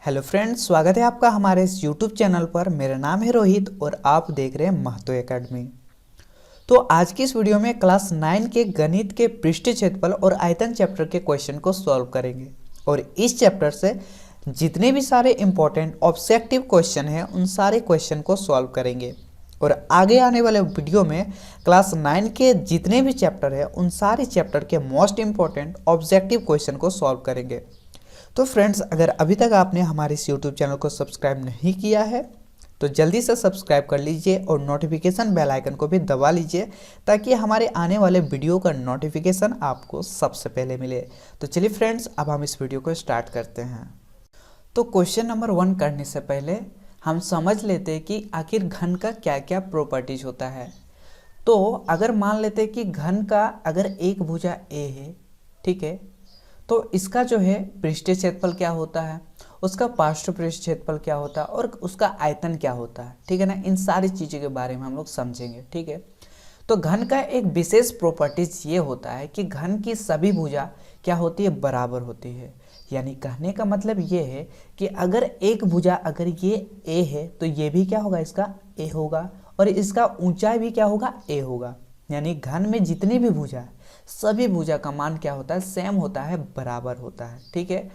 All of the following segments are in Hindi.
हेलो फ्रेंड्स, स्वागत है आपका हमारे इस यूट्यूब चैनल पर। मेरा नाम है रोहित और आप देख रहे हैं महतो एकेडमी। तो आज की इस वीडियो में क्लास 9 के गणित के पृष्ठीय क्षेत्रफल और आयतन चैप्टर के क्वेश्चन को सॉल्व करेंगे। और इस चैप्टर से जितने भी सारे इंपॉर्टेंट ऑब्जेक्टिव क्वेश्चन हैं उन सारे क्वेश्चन को सॉल्व करेंगे। और आगे आने वाले वीडियो में क्लास 9 के जितने भी चैप्टर हैं उन सारे चैप्टर के मोस्ट इंपॉर्टेंट ऑब्जेक्टिव क्वेश्चन को सॉल्व करेंगे। तो फ्रेंड्स, अगर अभी तक आपने हमारे इस यूट्यूब चैनल को सब्सक्राइब नहीं किया है तो जल्दी से सब्सक्राइब कर लीजिए और नोटिफिकेशन बेल आइकन को भी दबा लीजिए ताकि हमारे आने वाले वीडियो का नोटिफिकेशन आपको सबसे पहले मिले। तो चलिए फ्रेंड्स, अब हम इस वीडियो को स्टार्ट करते हैं। तो क्वेश्चन नंबर 1 करने से पहले हम समझ लेते हैं कि आखिर घन का क्या क्या प्रॉपर्टीज होता है। तो अगर मान लेते हैं कि घन का अगर एक भुजा ए है, ठीक है, तो इसका जो है पृष्ठीय क्षेत्रफल क्या होता है, उसका पार्श्व पृष्ठ क्षेत्रफल क्या होता है और उसका आयतन क्या होता है, ठीक है ना। इन सारी चीज़ों के बारे में हम लोग समझेंगे, ठीक है। तो घन का एक विशेष प्रॉपर्टीज ये होता है कि घन की सभी भुजा क्या होती है, बराबर होती है। यानी कहने का मतलब ये है कि अगर एक भुजा अगर ये ए है तो ये भी क्या होगा, इसका ए होगा और इसका ऊंचाई भी क्या होगा, ए होगा। यानी घन में जितनी भी भुजा है सभी भुजा का मान क्या होता है, सेम होता है, बराबर होता है, ठीक है।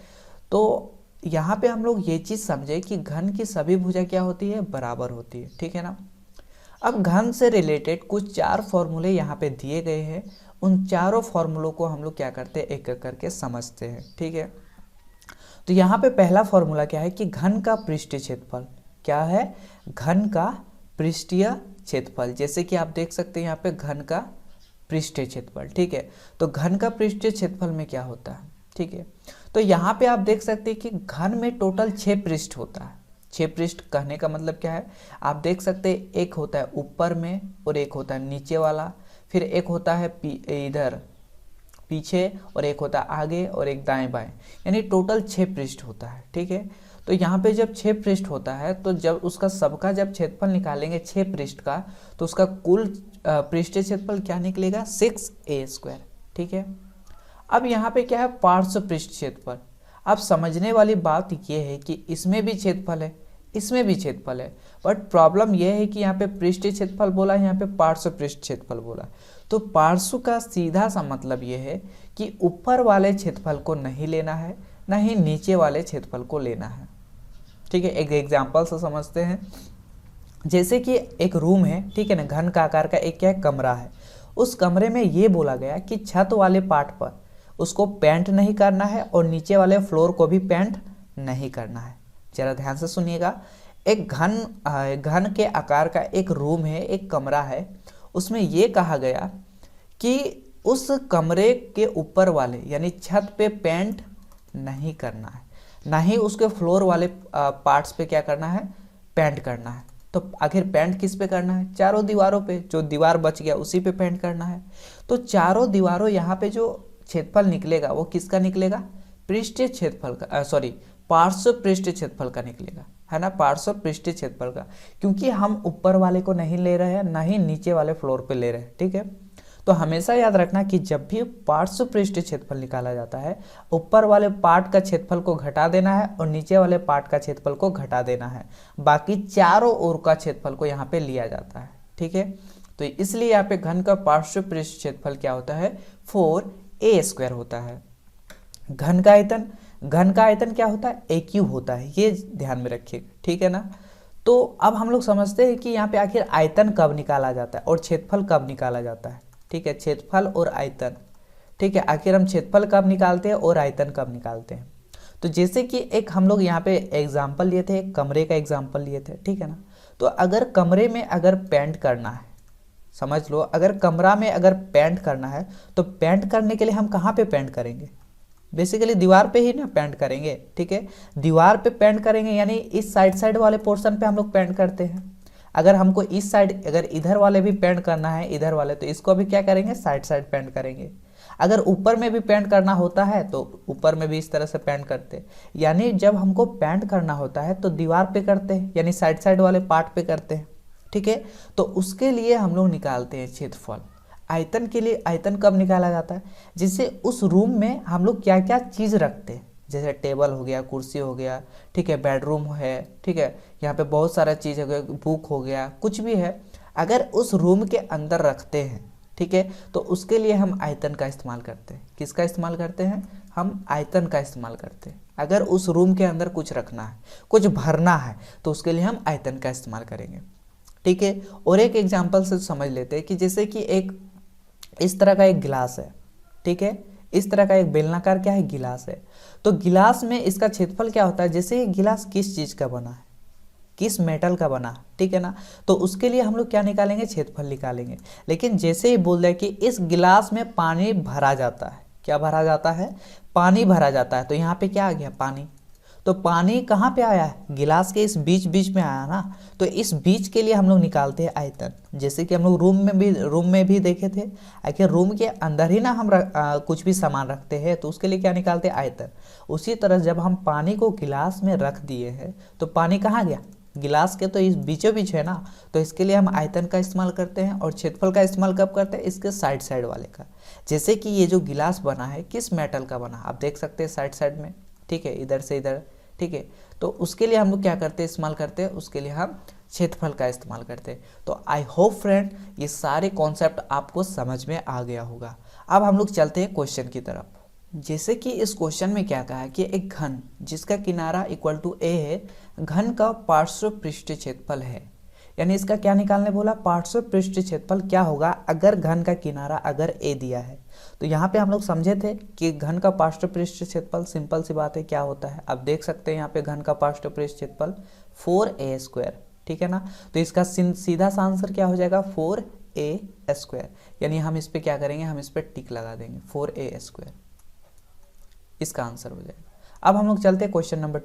तो यहाँ पे हम लोग ये चीज़ समझे कि घन की सभी भुजा क्या होती है, बराबर होती है, ठीक है ना। अब घन से रिलेटेड कुछ 4 फॉर्मूले यहाँ पे दिए गए हैं। उन चारों फॉर्मूलों को हम लोग क्या करते हैं, एक एक करके समझते हैं, ठीक है। तो यहाँ पे पहला फॉर्मूला क्या है कि घन का पृष्ठीय क्षेत्रफल क्या है, घन का पृष्ठीय क्षेत्रफल। जैसे कि आप देख सकते हैं यहाँ पे घन का पृष्ठीय क्षेत्रफल, ठीक है। तो घन का पृष्ठीय क्षेत्रफल में क्या होता है, ठीक है। तो यहाँ पे आप देख सकते हैं कि घन में टोटल 6 पृष्ठ होता है। 6 पृष्ठ कहने का मतलब क्या है, आप देख सकते हैं एक होता है ऊपर में और एक होता है नीचे वाला, फिर एक होता है इधर पीछे और एक होता है आगे और एक दाएं बाएं, यानी टोटल 6 पृष्ठ होता है, ठीक है। तो यहाँ पे जब 6 पृष्ठ होता है तो जब उसका सबका जब क्षेत्रफल निकालेंगे 6 पृष्ठ का तो उसका कुल पृष्ठीय क्षेत्रफल क्या निकलेगा, 6a², ठीक है। अब यहाँ पे क्या है, पार्श्व पृष्ठ क्षेत्रफल। अब समझने वाली बात ये है कि इसमें भी क्षेत्रफल है, इसमें भी क्षेत्रफल है, बट प्रॉब्लम यह है कि यहाँ पे पृष्ठीय क्षेत्रफल बोला, यहाँ पे पार्श्व पृष्ठ क्षेत्रफल बोला। तो पार्श्व का सीधा सा मतलब ये है कि ऊपर वाले क्षेत्रफल को नहीं लेना है, ना ही नीचे वाले क्षेत्रफल को लेना है, ठीक है। एक एग्जाम्पल से समझते हैं। जैसे कि एक रूम है, ठीक है ना, घन का आकार का एक क्या है, कमरा है। उस कमरे में ये बोला गया कि छत वाले पार्ट पर उसको पेंट नहीं करना है और नीचे वाले फ्लोर को भी पेंट नहीं करना है। जरा ध्यान से सुनिएगा। एक घन के आकार का एक रूम है, एक कमरा है, उसमें ये कहा गया कि उस कमरे के ऊपर वाले यानी छत पे पेंट नहीं करना है, ना ही उसके फ्लोर वाले पार्ट्स पे क्या करना है, पेंट करना है। तो आखिर पेंट किस पे करना है, चारों दीवारों पे, जो दीवार बच गया उसी पे पेंट करना है। तो चारों दीवारों यहाँ पे जो क्षेत्रफल निकलेगा वो किसका निकलेगा, पृष्ठीय क्षेत्रफल का, सॉरी पार्श्व पृष्ठीय क्षेत्रफल का निकलेगा, है ना, पार्श्व पृष्ठीय क्षेत्रफल का। क्योंकि हम ऊपर वाले को नहीं ले रहे हैं, ना ही नीचे वाले फ्लोर पे ले रहे हैं, ठीक है। तो हमेशा याद रखना कि जब भी पार्श्व पृष्ठीय क्षेत्रफल निकाला जाता है ऊपर वाले पार्ट का क्षेत्रफल को घटा देना है और नीचे वाले पार्ट का क्षेत्रफल को घटा देना है, बाकी चारों ओर का क्षेत्रफल को यहाँ पे लिया जाता है, ठीक है। तो इसलिए यहाँ पे घन का पार्श्व पृष्ठ क्षेत्रफल क्या होता है, 4a² होता है। घन का आयतन क्या होता है, a³ होता है, ये ध्यान में रखिएगा, ठीक है ना। तो अब हम लोग समझते हैं कि यहाँ पे आखिर आयतन कब निकाला जाता है और क्षेत्रफल कब निकाला जाता है, ठीक है। क्षेत्रफल और आयतन, ठीक है, आखिर हम क्षेत्रफल कब निकालते हैं और आयतन कब निकालते हैं। तो जैसे कि एक हम लोग यहाँ पे एग्जाम्पल लिए थे, कमरे का एग्जाम्पल लिए थे, ठीक है ना। तो अगर कमरे में अगर पेंट करना है, समझ लो, अगर कमरा में अगर पेंट करना है तो पेंट करने के लिए हम कहाँ पे पेंट करेंगे, बेसिकली दीवार पे ही ना पेंट करेंगे, ठीक है। दीवार पे पेंट करेंगे यानी इस साइड वाले पोर्शन पे हम लोग पेंट करते हैं। अगर हमको इस साइड अगर इधर वाले भी पेंट करना है, इधर वाले, तो इसको भी क्या करेंगे, साइड पेंट करेंगे। अगर ऊपर में भी पेंट करना होता है तो ऊपर में भी इस तरह से पेंट करते हैं। यानी जब हमको पेंट करना होता है तो दीवार पे करते हैं, यानी साइड वाले पार्ट पे करते हैं, ठीक है। तो उसके लिए हम लोग निकालते हैं क्षेत्रफल। आयतन के लिए आयतन कब निकाला जाता है, जिससे उस रूम में हम लोग क्या क्या चीज़ रखते हैं, जैसे टेबल हो गया, कुर्सी हो गया, ठीक है, बेडरूम है, ठीक है, यहाँ पे बहुत सारा चीज़ हो गया, बुक हो गया, कुछ भी है, अगर उस रूम के अंदर रखते हैं, ठीक है, तो उसके लिए हम आयतन का इस्तेमाल करते हैं। किसका इस्तेमाल करते हैं? हम आयतन का इस्तेमाल करते हैं। अगर उस रूम के अंदर कुछ रखना है, कुछ भरना है, तो उसके लिए हम आयतन का इस्तेमाल करेंगे, ठीक है। और एक एग्जांपल से समझ लेते हैं कि जैसे कि एक इस तरह का एक गिलास है, ठीक है, इस तरह का एक बेलनाकार क्या है, गिलास है। तो गिलास में इसका क्षेत्रफल क्या होता है, जैसे ये गिलास किस चीज़ का बना है, किस मेटल का बना, ठीक है ना, तो उसके लिए हम लोग क्या निकालेंगे, क्षेत्रफल निकालेंगे। लेकिन जैसे ही बोल रहे कि इस गिलास में पानी भरा जाता है, क्या भरा जाता है, पानी भरा जाता है, तो यहाँ पे क्या आ गया, पानी। तो पानी कहाँ पे आया है, गिलास के इस बीच बीच में आया ना, तो इस बीच के लिए हम लोग निकालते हैं आयतन। जैसे कि हम लोग रूम में भी देखे थे, आखिर रूम के अंदर ही ना हम कुछ भी सामान रखते हैं, तो उसके लिए क्या निकालते हैं, आयतन। उसी तरह जब हम पानी को गिलास में रख दिए हैं, तो पानी कहाँ गया, गिलास के तो इस बीचों बीच है ना, तो इसके लिए हम आयतन का इस्तेमाल करते हैं। और क्षेत्रफल का इस्तेमाल कब करते हैं, इसके साइड साइड वाले का। जैसे कि ये जो गिलास बना है किस मेटल का बना, आप देख सकते हैं साइड साइड में, ठीक है, इधर से इधर, ठीक है, तो उसके लिए हम लोग क्या करते हैं, इस्तेमाल करते हैं, उसके लिए हम क्षेत्रफल का इस्तेमाल करते हैं। तो आई होप फ्रेंड ये सारे कॉन्सेप्ट आपको समझ में आ गया होगा। अब हम लोग चलते हैं क्वेश्चन की तरफ। जैसे कि इस क्वेश्चन में क्या कहा है कि एक घन जिसका किनारा इक्वल टू ए है, घन का पार्श्व पृष्ठ क्षेत्रफल है, यानी इसका क्या निकालने बोला, पार्श्व पृष्ठ क्षेत्रफल क्या होगा अगर घन का किनारा अगर ए दिया है। तो यहाँ पे हम लोग समझे थे कि घन का पार्श्व पृष्ठ क्षेत्रफल सिंपल सी बात है क्या होता है, अब देख सकते हैं यहाँ पे घन का पार्श्व पृष्ठ क्षेत्रफल 4a², ठीक है ना। तो इसका सीधा सा आंसर क्या हो जाएगा, 4a², यानी हम इस पे क्या करेंगे, हम इस पे टिक लगा देंगे, 4a², इसका आंसर हो जाएगा। अब हम लोग चलते हैं क्वेश्चन नंबर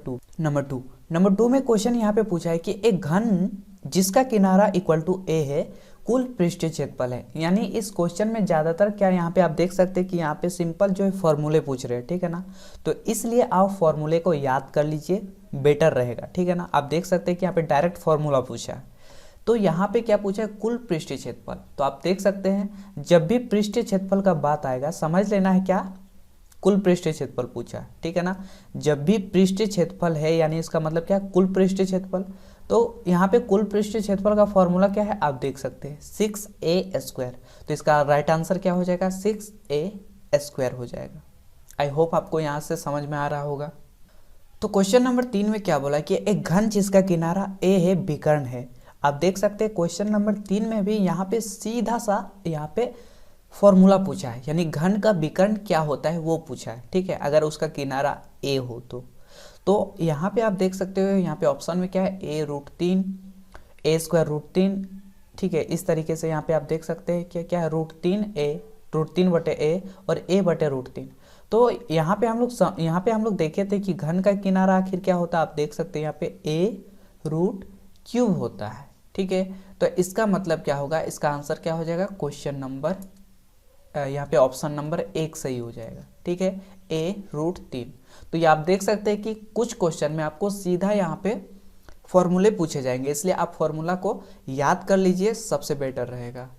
टू में क्वेश्चन यहाँ पे पूछा है कि एक घन जिसका किनारा इक्वल टू ए है, कुल पृष्ठीय क्षेत्रफल है। यानी इस क्वेश्चन में ज़्यादातर क्या यहाँ पे आप देख सकते हैं कि यहाँ पे सिंपल जो है फॉर्मूले पूछ रहे हैं, ठीक है ना, तो इसलिए आप फॉर्मूले को याद कर लीजिए, बेटर रहेगा, ठीक है ना। आप देख सकते हैं कि यहाँ पे डायरेक्ट फॉर्मूला पूछा है, तो यहाँ पे क्या पूछा है, कुल पृष्ठीय क्षेत्रफल। तो आप देख सकते हैं जब भी पृष्ठीय क्षेत्रफल का बात आएगा समझ लेना है क्या, कुल पृष्ठीय क्षेत्रफल पूछा है, ठीक है ना। जब भी पृष्ठीय क्षेत्रफल है यानी इसका मतलब क्या, कुल पृष्ठीय क्षेत्रफल। तो यहाँ पे कुल पृष्ठीय क्षेत्रफल का फॉर्मूला क्या है, आप देख सकते हैं 6a²। तो इसका राइट आंसर क्या हो जाएगा, 6a² हो जाएगा। आई होप आपको यहाँ से समझ में आ रहा होगा। तो क्वेश्चन नंबर 3 में क्या बोला कि एक घन जिसका किनारा ए है, विकर्ण है। आप देख सकते हैं क्वेश्चन नंबर 3 में भी यहाँ पे सीधा सा यहाँ पे फॉर्मूला पूछा है, यानी घन का विकर्ण क्या होता है वो पूछा है, ठीक है, अगर उसका किनारा ए हो तो यहाँ पे आप देख सकते हो, यहाँ पे ऑप्शन में क्या है, a√3, a²√3, ठीक है, इस तरीके से यहाँ पे आप देख सकते हैं कि क्या है, √3a और a/√3। तो यहाँ पे हम लोग देखे थे कि घन का किनारा आखिर क्या होता है, आप देख सकते हैं यहाँ पे a√3 होता है, ठीक है। तो इसका मतलब क्या होगा, इसका आंसर क्या हो जाएगा, क्वेश्चन नंबर यहाँ पे ऑप्शन नंबर 1 सही हो जाएगा, ठीक है, a√3। तो ये आप देख सकते हैं कि कुछ क्वेश्चन में आपको सीधा यहाँ पे फॉर्मूले पूछे जाएंगे, इसलिए आप फॉर्मूला को याद कर लीजिए, सबसे बेटर रहेगा।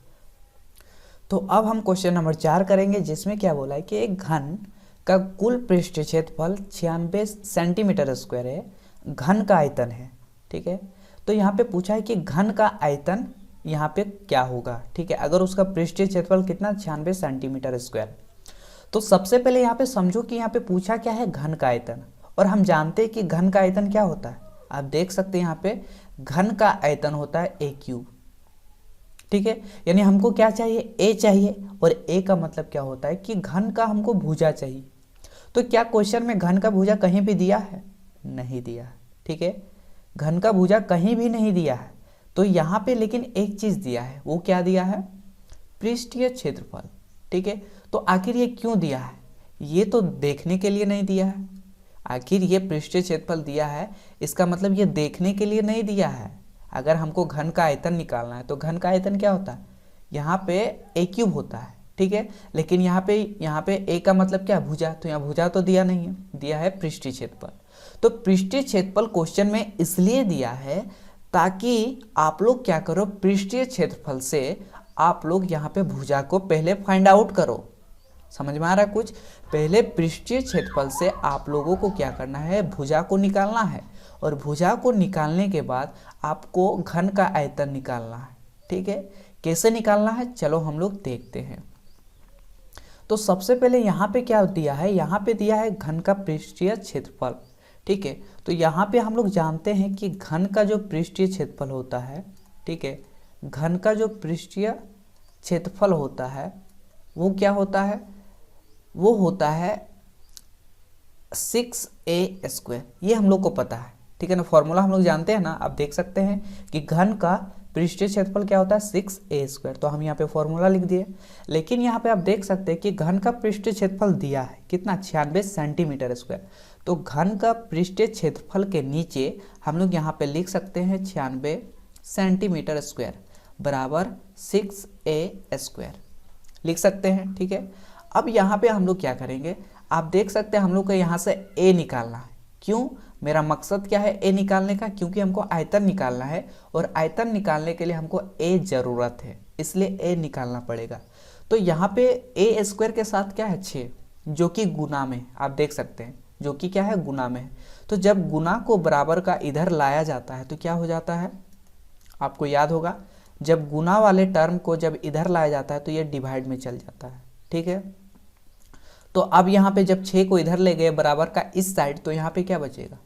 तो अब हम क्वेश्चन नंबर 4 करेंगे, जिसमें क्या बोला है कि एक घन का कुल पृष्ठीय क्षेत्रफल 96 सेंटीमीटर² है, घन का आयतन है, ठीक है। तो यहाँ पे पूछा है कि घन का आयतन यहाँ पे क्या होगा, ठीक है, अगर उसका पृष्ठीय क्षेत्रफल कितना, 96 सेंटीमीटर²। तो सबसे पहले यहाँ पे समझो कि यहाँ पे पूछा क्या है, घन का आयतन, और हम जानते हैं कि घन का आयतन क्या होता है, आप देख सकते हैं यहाँ पे घन का आयतन होता है a³, ठीक है, यानी हमको क्या चाहिए, a चाहिए, और a का मतलब क्या होता है कि घन का हमको भुजा चाहिए। तो क्या क्वेश्चन में घन का भुजा कहीं भी दिया है, नहीं दिया है, ठीक है, घन का भुजा कहीं भी नहीं दिया है। तो यहाँ पे लेकिन एक चीज दिया है, वो क्या दिया है, पृष्ठीय क्षेत्रफल, ठीक है। तो आखिर ये क्यों दिया है, ये तो देखने के लिए नहीं दिया है, आखिर ये पृष्ठीय क्षेत्रफल दिया है, इसका मतलब ये देखने के लिए नहीं दिया है। अगर हमको घन का आयतन निकालना है तो घन का आयतन क्या होता है, यहाँ पे a³ होता है, ठीक है, लेकिन यहाँ पे a का मतलब क्या, भुजा, तो यहाँ भुजा तो दिया नहीं है, दिया है पृष्ठीय क्षेत्रफल। तो पृष्ठीय क्षेत्रफल क्वेश्चन में इसलिए दिया है ताकि आप लोग क्या करो, पृष्ठीय क्षेत्रफल से आप लोग यहाँ पे भुजा को पहले फाइंड आउट करो, समझ में आ रहा है कुछ? पहले पृष्ठीय क्षेत्रफल से आप लोगों को क्या करना है, भुजा को निकालना है, और भुजा को निकालने के बाद आपको घन का आयतन निकालना है। ठीक है, कैसे निकालना है चलो हम लोग देखते हैं। तो सबसे पहले यहाँ पे क्या दिया है, यहाँ पे दिया है घन का पृष्ठीय क्षेत्रफल। ठीक है, तो यहाँ पे हम लोग जानते हैं कि घन का जो पृष्ठीय क्षेत्रफल होता है, ठीक है, घन का जो पृष्ठीय क्षेत्रफल होता है वो क्या होता है, वो होता है 6a²। ये हम लोग को पता है, ठीक है ना, फॉर्मूला हम लोग जानते हैं ना। आप देख सकते हैं कि घन का पृष्ठीय क्षेत्रफल क्या होता है 6a², तो हम यहाँ पे फॉर्मूला लिख दिए। लेकिन यहाँ पे आप देख सकते हैं कि घन का पृष्ठीय क्षेत्रफल दिया है कितना, 96 सेंटीमीटर स्क्वायर। तो घन का पृष्ठीय क्षेत्रफल के नीचे हम लोग यहाँ पे लिख सकते हैं 96 सेंटीमीटर स्क्वायर बराबर 6a² लिख सकते हैं। ठीक है, अब यहाँ पे हम लोग क्या करेंगे, आप देख सकते हैं हम लोग को यहाँ से a निकालना है। क्यों, मेरा मकसद क्या है ए निकालने का, क्योंकि हमको आयतन निकालना है, और आयतन निकालने के लिए हमको a जरूरत है, इसलिए a निकालना पड़ेगा। तो यहाँ पे a² के साथ क्या है 6, जो कि गुना में, आप देख सकते हैं जो कि क्या है गुना में है। तो जब गुना को बराबर का इधर लाया जाता है तो क्या हो जाता है, आपको याद होगा, जब गुना वाले टर्म को जब इधर लाया जाता है तो ये डिवाइड में चल जाता है। ठीक है, तो अब यहाँ पे जब 6 को इधर ले गए बराबर का इस साइड, तो यहाँ पे क्या बचेगा,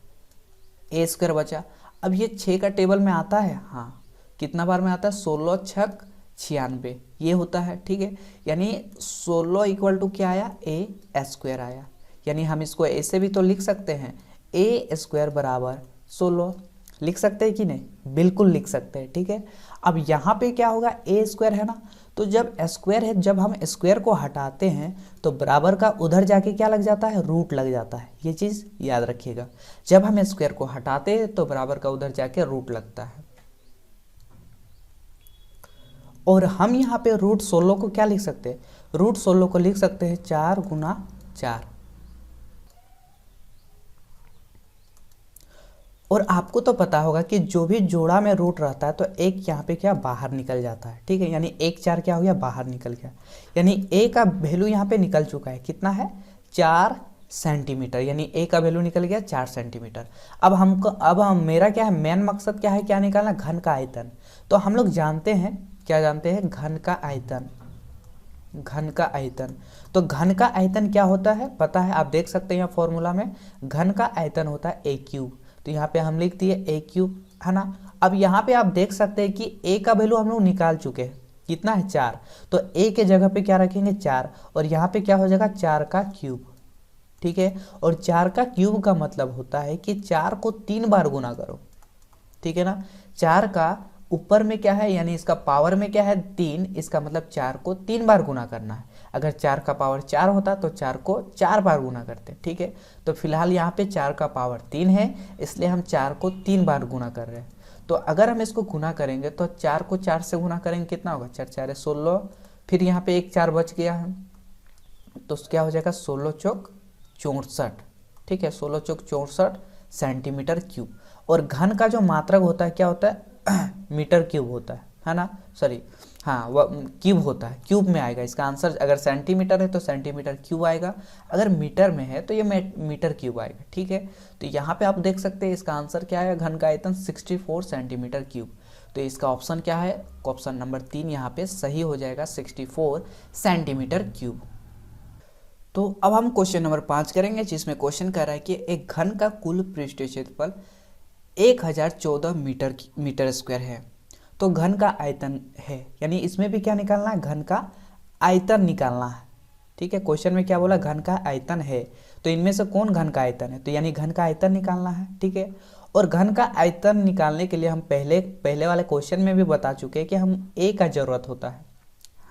a² बचा। अब ये 6 का टेबल में आता है, हाँ कितना बार में आता है, 16 छक 96 ये होता है। ठीक है, यानी 16 इक्वल टू क्या आया, a² आया। यानी हम इसको ऐसे भी तो लिख सकते हैं, a² बराबर 16 लिख सकते हैं कि नहीं, बिल्कुल लिख सकते हैं। ठीक है, अब यहाँ पे क्या होगा, a² है ना, तो जब स्क्वायर है, जब हम स्क्वायर को हटाते हैं तो बराबर का उधर जाके क्या लग जाता है, रूट लग जाता है। ये चीज़ याद रखिएगा, जब हम स्क्वायर को हटाते हैं तो बराबर का उधर जाके रूट लगता है। और हम यहाँ पे रूट 16 को क्या लिख सकते हैं, रूट 16 को लिख सकते हैं 4 गुना 4। और आपको तो पता होगा कि जो भी जोड़ा में रूट रहता है तो एक यहाँ पे क्या बाहर निकल जाता है। ठीक है, यानी 1 4 क्या हो गया, बाहर निकल गया, यानी a का वैल्यू यहाँ पे निकल चुका है, कितना है 4 सेंटीमीटर, यानी a का वैल्यू निकल गया 4 सेंटीमीटर। अब मेरा क्या है, मेन मकसद क्या है, क्या निकालना, घन का आयतन। तो हम लोग जानते हैं, क्या जानते हैं, घन का आयतन, घन का आयतन। तो घन का आयतन क्या होता है पता है, आप देख सकते हैं यहाँ फॉर्मूला में, घन का आयतन होता है a³। तो यहाँ पे हम लिख दिए a³ है ना। अब यहाँ पे आप देख सकते हैं कि a का वैल्यू हम लोग निकाल चुके हैं, कितना है 4, तो a के जगह पे क्या रखेंगे 4, और यहाँ पे क्या हो जाएगा 4 का क्यूब। ठीक है, और 4 का क्यूब का मतलब होता है कि 4 को 3 बार गुना करो। ठीक है ना, 4 का ऊपर में क्या है, यानी इसका पावर में क्या है 3, इसका मतलब 4 को 3 बार गुना करना है। अगर 4 का पावर 4 होता तो 4 को 4 बार गुना करते। ठीक है, तो फिलहाल यहाँ पे 4 का पावर 3 है, इसलिए हम 4 को 3 बार गुना कर रहे हैं। तो अगर हम इसको गुना करेंगे तो 4 को 4 से गुना करेंगे, कितना होगा, 4 4 16, फिर यहाँ पे एक 4 बच गया है, तो क्या हो जाएगा 16 चौक 64। ठीक है, 16 चौक 64 सेंटीमीटर क्यूब। और घन का जो मात्रक होता है क्या होता है, मीटर क्यूब होता है ना, सॉरी हाँ वह क्यूब होता है, क्यूब में आएगा इसका आंसर। अगर सेंटीमीटर है तो सेंटीमीटर क्यूब आएगा, अगर मीटर में है तो ये मीटर क्यूब आएगा। ठीक है, तो यहाँ पे आप देख सकते हैं इसका आंसर क्या है, घन का आयतन 64 सेंटीमीटर क्यूब। तो इसका ऑप्शन क्या है, ऑप्शन नंबर 3 यहाँ पे सही हो जाएगा, 64 सेंटीमीटर क्यूब। तो अब हम क्वेश्चन नंबर 5 करेंगे, जिसमें क्वेश्चन कह रहा है कि एक घन का कुल पृष्ठीय क्षेत्रफल 1014 मीटर स्क्वायर है, तो घन का आयतन है, यानी इसमें भी क्या निकालना है, घन का आयतन निकालना है। ठीक है, क्वेश्चन में क्या बोला, घन का आयतन है, तो इनमें से कौन घन का आयतन है, तो यानी घन का आयतन निकालना है। ठीक है, और घन का आयतन निकालने के लिए हम पहले वाले क्वेश्चन में भी बता चुके हैं कि हम a का जरूरत होता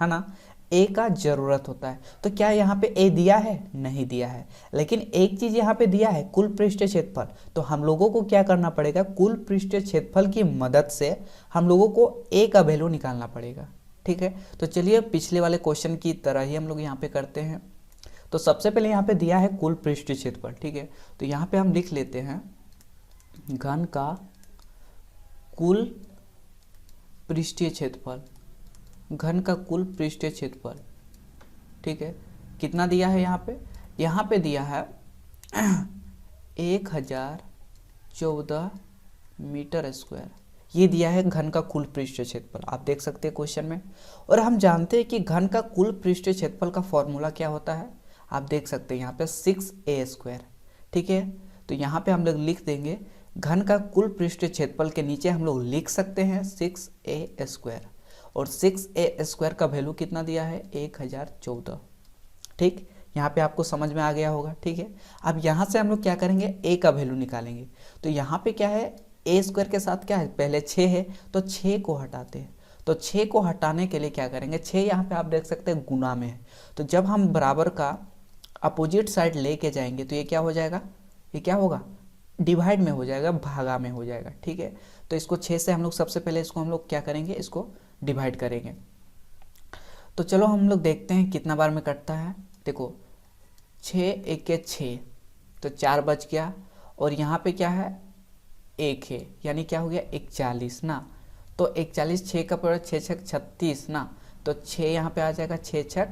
है ना, a का जरूरत होता है। तो क्या यहाँ पे a दिया है, नहीं दिया है, लेकिन एक चीज यहाँ पे दिया है, कुल पृष्ठीय क्षेत्रफल। तो हम लोगों को क्या करना पड़ेगा, कुल पृष्ठीय क्षेत्रफल की मदद से हम लोगों को a का वैल्यू निकालना पड़ेगा। ठीक है, तो चलिए पिछले वाले क्वेश्चन की तरह ही हम लोग यहाँ पे करते हैं। तो सबसे पहले यहाँ पे दिया है कुल पृष्ठीय क्षेत्रफल। ठीक है, तो यहाँ पे हम लिख लेते हैं घन का कुल पृष्ठीय क्षेत्रफल, घन का कुल पृष्ठीय क्षेत्रफल। ठीक है, कितना दिया है यहाँ पे दिया है 1014 मीटर स्क्वायर, ये दिया है घन का कुल पृष्ठ क्षेत्रफल। आप देख सकते हैं क्वेश्चन में। और हम जानते हैं कि घन का कुल पृष्ठ क्षेत्रफल का फॉर्मूला क्या होता है, आप देख सकते हैं यहाँ पे 6a²। ठीक है, तो यहाँ पे हम लोग लिख देंगे घन का कुल पृष्ठ क्षेत्रफल के नीचे हम लोग लिख सकते हैं 6a², और 6a² का वैल्यू कितना दिया है 1014। ठीक, यहाँ पे आपको समझ में आ गया होगा। ठीक है, अब यहाँ से हम लोग क्या करेंगे, a का वैल्यू निकालेंगे। तो यहाँ पे क्या है, a² के साथ क्या है, पहले 6 है तो 6 को हटाते हैं। तो 6 को हटाने के लिए क्या करेंगे, 6 यहाँ पे आप देख सकते हैं गुना में है, तो जब हम बराबर का अपोजिट साइड लेके जाएंगे तो ये क्या हो जाएगा, ये क्या होगा, डिवाइड में हो जाएगा, भागा में हो जाएगा। ठीक है, तो इसको 6 से हम लोग सबसे पहले इसको हम लोग क्या करेंगे, इसको डिवाइड करेंगे। तो चलो हम लोग देखते हैं कितना बार में कटता है। देखो 6 1 6, तो 4 बच गया, और यहाँ पे क्या है 1 है, यानी क्या हो गया 41 ना। तो 41, 6 का पावर 6 छक 36 ना, तो 6 यहाँ पे आ जाएगा, 6 छक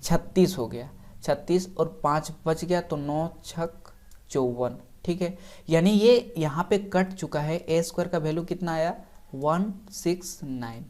36 हो गया, 36 और 5 बच गया, तो 9 छक 54। ठीक है, यानी ये यहाँ पे कट चुका है। a² का वैल्यू कितना आया 169,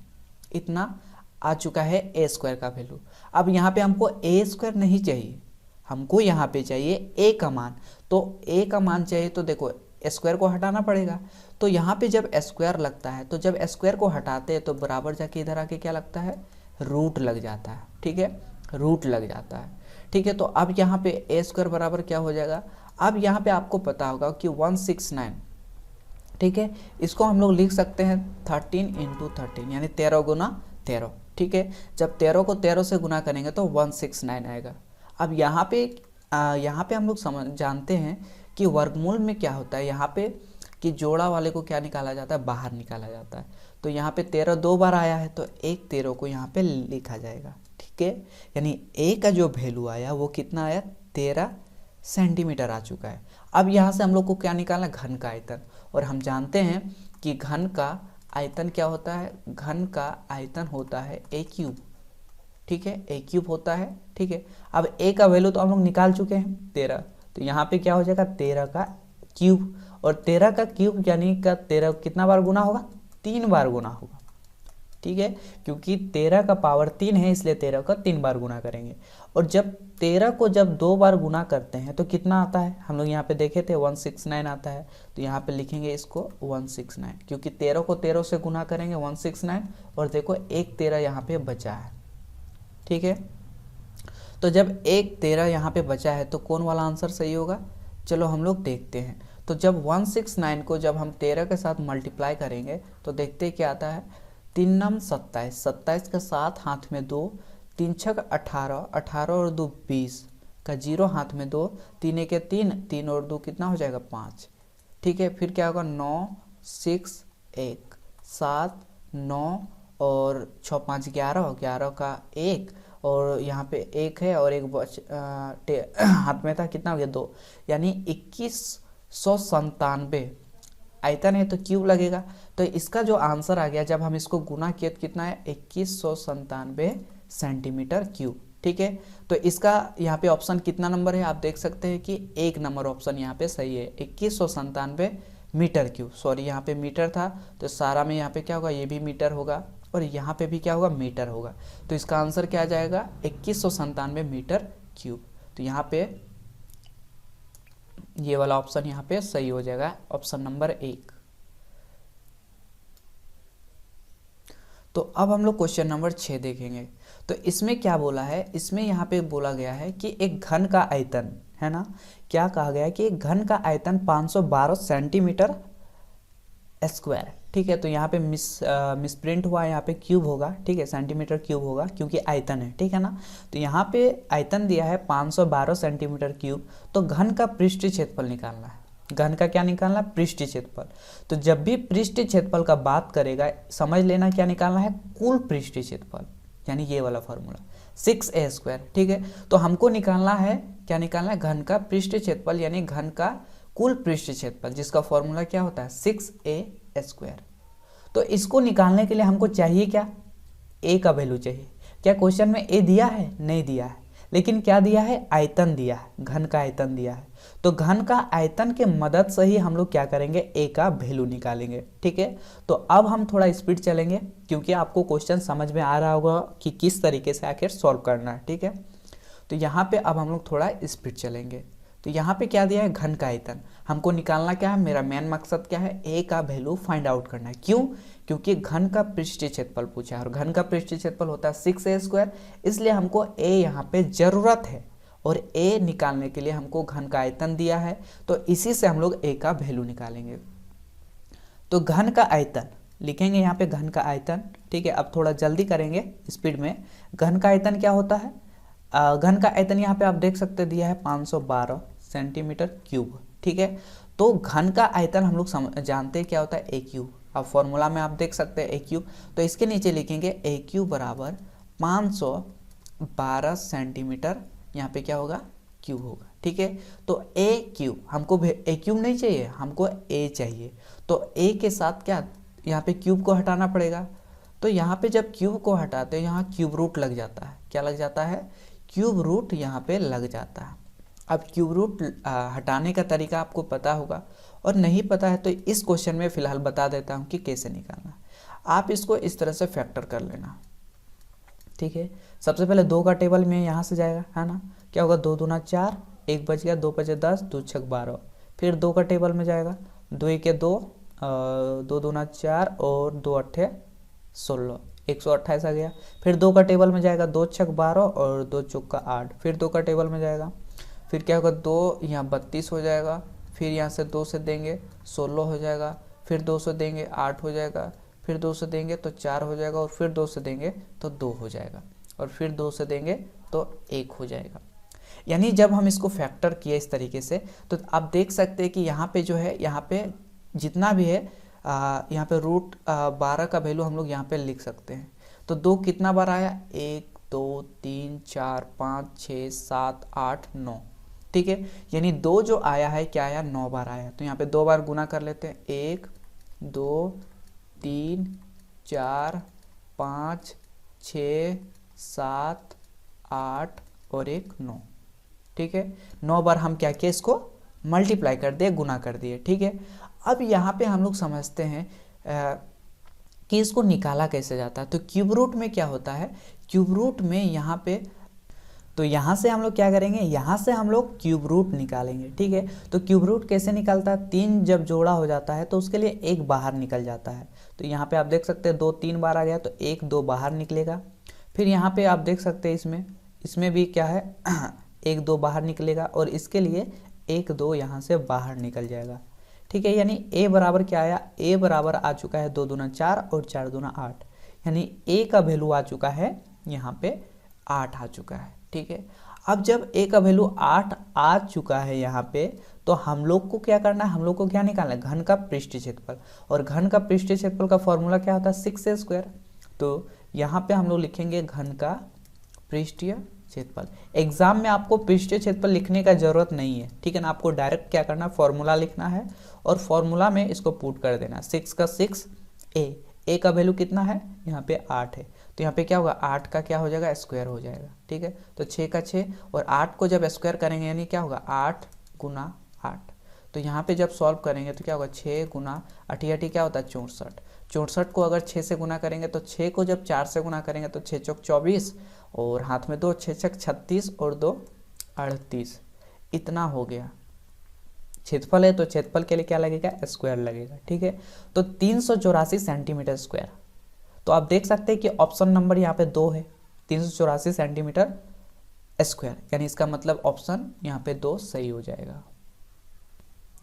इतना आ चुका है a² का वैल्यू। अब यहाँ पे हमको a² नहीं चाहिए, हमको यहाँ पे चाहिए a का मान। तो a का मान चाहिए तो देखो स्क्वायर को हटाना पड़ेगा। तो यहाँ पे जब स्क्वायर लगता है, तो जब स्क्वायर को हटाते हैं तो बराबर जाके इधर आके क्या लगता है, रूट लग जाता है। ठीक है, रूट लग जाता है। ठीक है, तो अब यहाँ पे a² बराबर क्या हो जाएगा, अब यहाँ पे आपको पता होगा कि 169। ठीक है, इसको हम लोग लिख सकते हैं 13 × 13, यानी 13 गुना 13। ठीक है, जब 13 को 13 से गुना करेंगे तो 169 आएगा। अब यहाँ पे हम लोग जानते हैं कि वर्गमूल में क्या होता है, यहाँ पे कि जोड़ा वाले को क्या निकाला जाता है, बाहर निकाला जाता है। तो यहाँ पे 13 2 बार आया है, तो एक 13 को यहाँ पे लिखा जाएगा। ठीक है, यानी a का जो वैल्यू आया वो कितना आया, 13 सेंटीमीटर आ चुका है। अब यहाँ से हम लोग को क्या निकालना, घन का आयतन। और हम जानते हैं कि घन का आयतन क्या होता है, घन का आयतन होता है a³। ठीक है, a³ होता है। ठीक है, अब a का वैल्यू तो हम लोग निकाल चुके हैं 13, तो यहाँ पे क्या हो जाएगा 13 का क्यूब, और 13 का क्यूब यानी का 13 कितना बार गुना होगा, 3 बार गुना होगा। ठीक है, क्योंकि 13 का पावर 3 है, इसलिए 13 का 3 बार गुना करेंगे। और जब 13 को जब 2 बार गुना करते हैं तो कितना आता है, हम लोग यहाँ पे देखे थे 169 आता है। तो यहाँ पे लिखेंगे इसको 169, क्योंकि 13 को 13 से गुना करेंगे 169, और देखो एक 13 यहाँ पे बचा है। ठीक है, तो जब एक 13 यहाँ पे बचा है तो कौन वाला आंसर सही होगा, चलो हम लोग देखते हैं। तो जब 169 को जब हम 13 के साथ मल्टीप्लाई करेंगे तो देखते क्या आता है, 3 नम 27, 27 का 7 हाथ में 2, 3 छक 18, 18 और 2 20 का 0 हाथ में 2, 3 1 3, 3 और 2 कितना हो जाएगा 5। ठीक है, फिर क्या होगा 9 6 1 7 9 और 6 5 11, 11 का 1, और यहाँ पे 1 है और एक हाथ में था, कितना हो गया 2, यानी 2197 आयतन है, तो क्यूब लगेगा। तो इसका जो आंसर आ गया, जब हम इसको गुना किए तो कितना है 2197 सेंटीमीटर क्यूब। ठीक है, तो इसका यहाँ पे ऑप्शन कितना नंबर है, आप देख सकते हैं कि 1 नंबर ऑप्शन यहाँ पे सही है, 2197 मीटर क्यूब। सॉरी, यहाँ पे मीटर था, तो सारा में यहाँ पे क्या होगा, ये भी मीटर होगा और यहाँ पे भी क्या होगा, मीटर होगा। तो इसका आंसर क्या आ जाएगा 2197 मीटर क्यूब। तो यहाँ पे ये वाला ऑप्शन यहाँ पे सही हो जाएगा, ऑप्शन नंबर 1। तो अब हम लोग क्वेश्चन नंबर 6 देखेंगे। तो इसमें क्या बोला है, इसमें यहाँ पे बोला गया है कि एक घन का आयतन है ना, क्या कहा गया है कि एक घन का आयतन 512 सेंटीमीटर स्क्वायर। ठीक है, तो यहाँ पे मिसप्रिंट हुआ, यहाँ पे क्यूब होगा। ठीक है, सेंटीमीटर क्यूब होगा क्योंकि आयतन है। ठीक है ना, तो यहाँ पे आयतन दिया है 512 सेंटीमीटर क्यूब। तो घन का पृष्ठ क्षेत्रफल निकालना है, घन का क्या निकालना है, पृष्ठ क्षेत्रफल। तो जब भी पृष्ठ क्षेत्रफल का बात करेगा, समझ लेना क्या निकालना है, कुल पृष्ठ क्षेत्रफल, यानी ये वाला फॉर्मूला 6a²। ठीक है, तो हमको निकालना है, क्या निकालना है, घन का पृष्ठ क्षेत्रफल, यानी घन का कुल पृष्ठ क्षेत्रफल, जिसका फॉर्मूला क्या होता है 6a²। तो इसको निकालने के लिए हमको चाहिए क्या, a का वैल्यू चाहिए। क्या क्वेश्चन में a दिया है, नहीं दिया है, लेकिन क्या दिया है, आयतन दिया है, घन का आयतन दिया है। तो घन का आयतन के मदद से ही हम लोग क्या करेंगे, ए का वैल्यू निकालेंगे। ठीक है, तो अब हम थोड़ा स्पीड चलेंगे क्योंकि आपको क्वेश्चन समझ में आ रहा होगा कि किस तरीके से आखिर सॉल्व करना है। ठीक है, तो यहाँ पे अब हम लोग थोड़ा स्पीड चलेंगे। तो यहाँ पे क्या दिया है, घन का आयतन हमको निकालना क्या है, मेरा मेन मकसद क्या है, ए का वैल्यू फाइंड आउट करना है। क्यों, क्योंकि घन का पृष्ठीय क्षेत्रफल पूछा है और घन का पृष्ठीय क्षेत्रफल होता है 6a², इसलिए हमको ए यहाँ पे जरूरत है और ए निकालने के लिए हमको घन का आयतन दिया है, तो इसी से हम लोग ए का वैल्यू निकालेंगे। तो घन का आयतन लिखेंगे यहाँ पे, घन का आयतन। ठीक है, अब थोड़ा जल्दी करेंगे स्पीड में। घन का आयतन क्या होता है, घन का आयतन यहाँ पे आप देख सकते दिया है 512 सेंटीमीटर क्यूब। ठीक है, तो घन का आयतन हम लोग जानते हैं क्या होता है, ए क्यूब। अब फॉर्मूला में आप देख सकते हैं ए क्यूब, तो इसके नीचे लिखेंगे ए क्यूब बराबर 512 सेंटीमीटर, यहाँ पे क्या होगा, क्यूब होगा। ठीक है, तो ए क्यूब हमको ए क्यूब नहीं चाहिए, हमको ए चाहिए। तो ए के साथ क्या, यहाँ पे क्यूब को हटाना पड़ेगा। तो यहाँ पे जब क्यूब को हटाते हैं यहाँ क्यूब रूट लग जाता है। क्या लग जाता है, क्यूब रूट यहाँ पे लग जाता है। अब क्यूब रूट हटाने का तरीका आपको पता होगा, और नहीं पता है तो इस क्वेश्चन में फिलहाल बता देता हूँ कि कैसे निकालना। आप इसको इस तरह से फैक्टर कर लेना। ठीक है, सबसे पहले 2 का टेबल में यहाँ से जाएगा, है ना, क्या होगा, 2 दूना 4, 1 बच गया, 2 बचे 10, 2 छक 12। फिर 2 का टेबल में जाएगा, 2 1 2, 2 दूना 4 और 2 8 16, 128 आ गया। फिर 2 का टेबल में जाएगा, 2 छक 12 और 2 चौका 8। फिर 2 का टेबल में जाएगा, फिर क्या होगा, 2 यहाँ 32 हो जाएगा। फिर यहाँ से 2 से देंगे 16 हो जाएगा। फिर 2 से देंगे 8 हो जाएगा। फिर 2 से देंगे तो 4 हो जाएगा, और फिर 2 से देंगे तो 2 हो जाएगा, और फिर 2 से देंगे तो 1 हो जाएगा। यानी जब हम इसको फैक्टर किए इस तरीके से, तो आप देख सकते हैं कि यहाँ पे जो है, यहाँ पे जितना भी है, यहाँ पे रूट 12 का वैल्यू हम लोग यहाँ पे लिख सकते हैं। तो 2 कितना बार आया, 1 2 3 4 5 6 7 8 9। ठीक है, यानी 2 जो आया है क्या आया, 9 बार आया। तो यहाँ पे 2 बार गुना कर लेते हैं, 1 2 3 4 5 6 7 8 और 1 9। ठीक है, 9 बार हम क्या किए, इसको मल्टीप्लाई कर दिए, गुना कर दिए। ठीक है, अब यहाँ पे हम लोग समझते हैं कि इसको निकाला कैसे जाता है। तो क्यूब रूट में क्या होता है, क्यूब रूट में यहाँ पे, तो यहाँ से हम लोग क्या करेंगे, यहाँ से हम लोग क्यूब रूट निकालेंगे। ठीक है, तो क्यूब रूट कैसे निकलता है, 3 जब जोड़ा हो जाता है तो उसके लिए 1 बाहर निकल जाता है। तो यहाँ पे आप देख सकते हैं 2 3 बार आ गया, तो 1 2 बाहर निकलेगा। फिर यहाँ पे आप देख सकते हैं इसमें भी क्या है 1 2 बाहर निकलेगा, और इसके लिए 1 2 यहाँ से बाहर निकल जाएगा। ठीक है, यानी ए बराबर क्या आया, ए बराबर आ चुका है 2 दूना 4 और 4 दूना 8, यानी ए का वैल्यू आ चुका है यहाँ पे 8 आ चुका है। ठीक है, अब जब ए का वैल्यू 8 आ चुका है यहाँ पे, तो हम लोग को क्या करना है, हम लोग को क्या निकालना है, घन का पृष्ठीय क्षेत्रफल। और घन का पृष्ठीय क्षेत्रफल का फॉर्मूला क्या होता है, 6a²। तो यहाँ पे हम लोग लिखेंगे घन का पृष्ठीय क्षेत्रफल। एग्जाम में आपको पृष्ठीय क्षेत्रफल लिखने का जरूरत नहीं है। ठीक है ना, आपको डायरेक्ट क्या करना है, फॉर्मूला लिखना है और फॉर्मूला में इसको पुट कर देना। 6 का 6 ए का वैल्यू कितना है, यहाँ पे 8 है, तो यहाँ पे क्या होगा, 8 का क्या हो जाएगा, स्क्वायर हो जाएगा। ठीक है, तो 6 का 6 और 8 को जब स्क्वायर करेंगे यानी क्या होगा, 8 गुना 8। तो यहाँ पे जब सॉल्व करेंगे तो क्या होगा, 6 गुना 8 8 क्या होता है, 64। 64 को अगर 6 से गुना करेंगे, तो 6 को जब 4 से गुना करेंगे तो 6 चौक 24 और हाथ में 2, 6 छक 36 और 2 38, इतना हो गया। क्षेत्रफल है तो क्षेत्रफल के लिए क्या लगेगा, स्क्वायर लगेगा। ठीक है, तो 384 सेंटीमीटर स्क्वायर। तो आप देख सकते हैं कि ऑप्शन नंबर यहाँ पे 2 है, 384 सेंटीमीटर स्क्वायर, यानी इसका मतलब ऑप्शन यहाँ पे 2 सही हो जाएगा।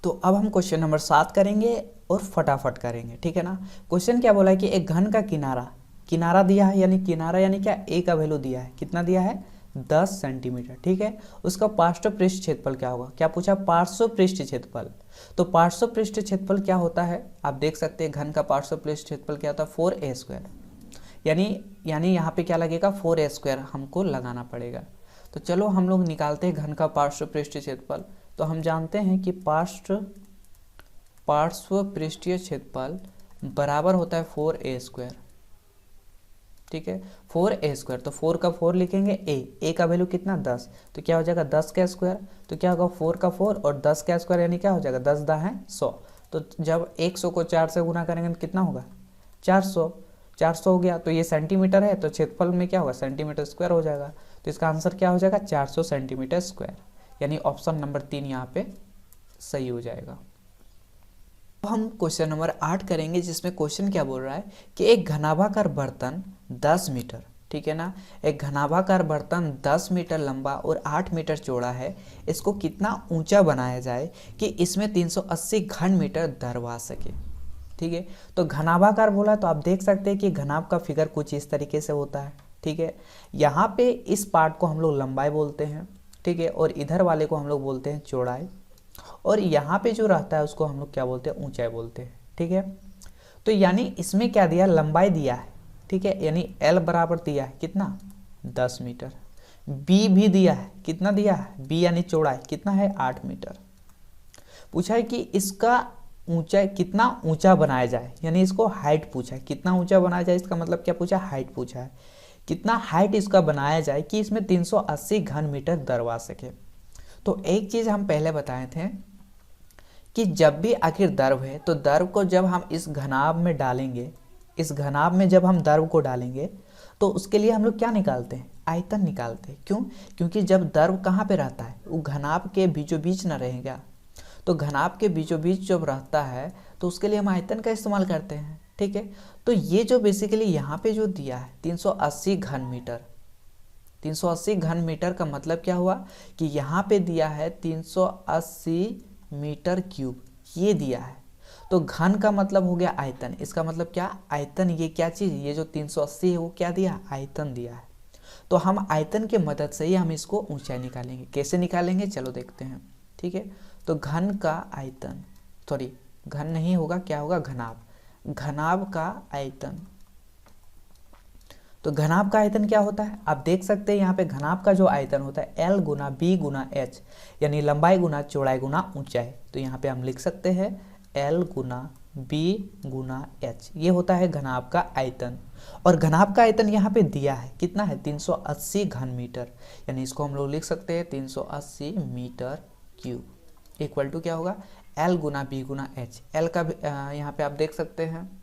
तो अब हम क्वेश्चन नंबर 7 करेंगे और फटाफट करेंगे। ठीक है ना, क्वेश्चन क्या बोला है कि एक घन का किनारा दिया है, यानी किनारा यानी क्या, ए का वैल्यू दिया है, कितना दिया है, 10 सेंटीमीटर। ठीक है, उसका पार्श्व पृष्ठ क्षेत्रफल क्या होगा, क्या पूछा, पार्श्व पृष्ठ क्षेत्रफल। तो पार्श्व पृष्ठ क्षेत्रफल क्या होता है, आप देख सकते हैं घन का पार्श्व पृष्ठ क्षेत्रफल क्या होता है, 4a²। यानी यहाँ पे क्या लगेगा, 4a² हमको लगाना पड़ेगा। तो चलो हम लोग निकालते हैं घन का पार्श्व पृष्ठ क्षेत्रफल। तो हम जानते हैं कि पार्श्व पृष्ठीय क्षेत्रफल बराबर होता है 4a²। ठीक है, 4a² तो 4 का 4 लिखेंगे, a का वैल्यू कितना 10, तो क्या हो जाएगा 10 का स्क्वायर, तो क्या होगा 4 का 4 और 10 का स्क्वायर यानी क्या हो जाएगा 10 दा है 100। तो जब 100 को 4 से गुना करेंगे तो कितना होगा 400, 400 हो गया। तो ये सेंटीमीटर है तो क्षेत्रफल में क्या होगा सेंटीमीटर स्क्वायर हो जाएगा। तो इसका आंसर क्या हो जाएगा 400 सेंटीमीटर स्क्वायर, यानी ऑप्शन नंबर 3 यहाँ पे सही हो जाएगा। अब हम क्वेश्चन नंबर 8 करेंगे, जिसमें क्वेश्चन क्या बोल रहा है कि एक घनाभाकार बर्तन 10 मीटर, ठीक है ना, एक घनाभाकार बर्तन 10 मीटर लंबा और 8 मीटर चौड़ा है, इसको कितना ऊंचा बनाया जाए कि इसमें 380 घन मीटर दरवा सके। ठीक है, तो घनाभाकार बोला तो आप देख सकते हैं कि घनाभ का फिगर कुछ इस तरीके से होता है। ठीक है, यहाँ पे इस पार्ट को हम लोग लंबाई बोलते हैं, ठीक है, और इधर वाले को हम लोग बोलते हैं चौड़ाई, और यहाँ पे जो रहता है उसको हम लोग क्या बोलते हैं ऊंचाई बोलते हैं। ठीक है, तो यानी इसमें क्या दिया लंबाई दिया है, ठीक है, यानी L बराबर दिया है कितना 10 मीटर, B भी दिया है, कितना दिया है B यानी चौड़ाई कितना है 8 मीटर। पूछा है कि इसका ऊंचाई कितना ऊंचा बनाया जाए, यानी इसको हाइट पूछा है, कितना ऊंचा बनाया जाए, इसका मतलब क्या पूछा हाइट पूछा है, कितना हाइट इसका बनाया जाए कि इसमें 380 घन मीटर दरवा सके। तो एक चीज हम पहले बताए थे कि जब भी आखिर द्रव है तो द्रव को जब हम इस घनाभ में डालेंगे, इस घनाभ में जब हम द्रव को डालेंगे तो उसके लिए हम लोग क्या निकालते हैं आयतन निकालते हैं। क्यों, क्योंकि जब द्रव कहाँ पे रहता है वो घनाभ के बीचों बीच न रहेगा, तो घनाभ के बीचों बीच जब रहता है तो उसके लिए हम आयतन का इस्तेमाल करते हैं। ठीक है, तो ये जो बेसिकली यहाँ पे जो दिया है 380 घन मीटर, 380 घन मीटर का मतलब क्या हुआ कि यहाँ पे दिया है 380 मीटर क्यूब, ये दिया है, तो घन का मतलब हो गया आयतन, इसका मतलब क्या आयतन, ये क्या चीज़, ये जो 380 है वो क्या दिया आयतन दिया है। तो हम आयतन के मदद से ही हम इसको ऊंचाई निकालेंगे, कैसे निकालेंगे चलो देखते हैं। ठीक है, तो घन का आयतन, सॉरी घन नहीं होगा, क्या होगा घनाभ, घनाभ का आयतन। तो घनाभ का आयतन क्या होता है आप देख सकते हैं यहाँ पे घनाभ का जो आयतन होता है L गुना B गुना H, यानी लंबाई गुना चौड़ाई गुना ऊंचाई। तो यहाँ पे हम लिख सकते हैं L गुना B गुना H, ये होता है घनाभ का आयतन। और घनाभ का आयतन यहाँ पे दिया है कितना है 380 घन मीटर, यानी इसको हम लोग लिख सकते हैं 380 मीटर क्यूब इक्वल टू क्या होगा L गुना B गुना H। L का यहाँ पे आप देख सकते हैं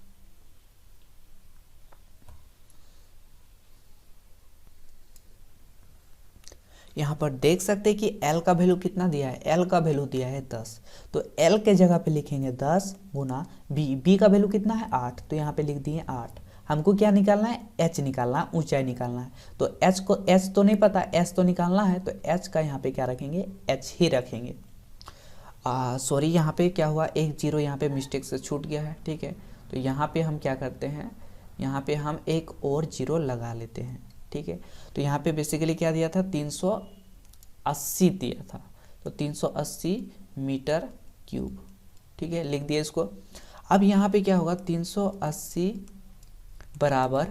यहाँ पर देख सकते हैं कि L का वैल्यू कितना दिया है, L का वैल्यू दिया है 10, तो L के जगह पे लिखेंगे 10 गुना B का वैल्यू कितना है 8, तो यहाँ पे लिख दिए 8। हमको क्या निकालना है H निकालना है, ऊंचाई निकालना है, तो H तो नहीं पता, H तो निकालना है, तो H का यहाँ पे क्या रखेंगे H ही रखेंगे। सॉरी यहाँ पे क्या हुआ एक जीरो यहाँ पे मिस्टेक से छूट गया है। ठीक है, तो यहाँ पे हम क्या करते हैं, यहाँ पे हम एक और जीरो लगा लेते हैं। ठीक है, तो यहाँ पे बेसिकली क्या दिया था 380 दिया था, तो 380 मीटर क्यूब। ठीक है, लिख दिया इसको। अब यहाँ पे क्या होगा 380 बराबर